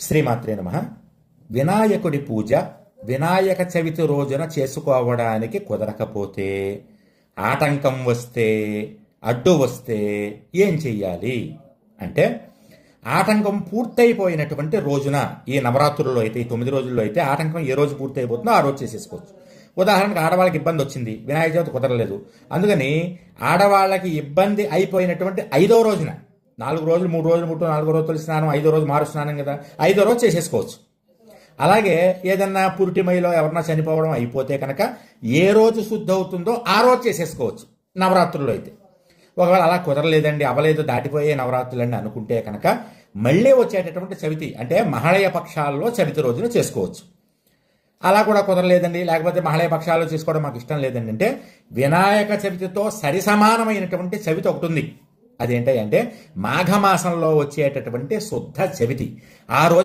శ్రీమాత్రే నమః. వినాయకుడి పూజ వినాయక చవితి రోజున చేసుకోవడానికి కుదరకపోతే, ఆటంకం వస్తే, అడ్డు వస్తే ఏం చెయ్యాలి అంటే, ఆటంకం పూర్తయిపోయినటువంటి రోజున, ఈ నవరాత్రుల్లో అయితే, ఈ 9 రోజుల్లో అయితే ఆటంకం ఏ రోజు పూర్తయిపోతుందో ఆ రోజు చేసేసుకోవచ్చు. ఉదాహరణకు ఆడవాళ్ళకి ఇబ్బంది వచ్చింది, వినాయక చవితి కుదరలేదు, అందుకని ఆడవాళ్ళకి ఇబ్బంది అయిపోయినటువంటి 5వ రోజున, 4 రోజులు 3 రోజులు ముట్టు, 4వ రోజు తొలి స్నానం, 5వ రోజు మారు స్నానం కదా, 5వ రోజు చేసేసుకోవచ్చు. అలాగే ఏదన్నా పురిటిమైలో ఎవరన్నా చనిపోవడం అయిపోతే కనుక ఏ రోజు శుద్ధి అవుతుందో ఆ రోజు చేసేసుకోవచ్చు నవరాత్రుల్లో అయితే. ఒకవేళ అలా కుదరలేదండి, అవలేదు, దాటిపోయే నవరాత్రులండి అనుకుంటే కనుక మళ్ళీ వచ్చేటటువంటి చవితి అంటే మహాళయ పక్షాల్లో చవితి రోజున చేసుకోవచ్చు. అలా కూడా కుదరలేదండి, లేకపోతే మహాళయ పక్షాల్లో చేసుకోవడం మాకు ఇష్టం లేదండి అంటే, వినాయక చవితితో సరిసమానమైనటువంటి చవితి ఒకటి ఉంది. అదేంటంటే మాఘమాసంలో వచ్చేటటువంటి శుద్ధ చవితి. ఆ రోజు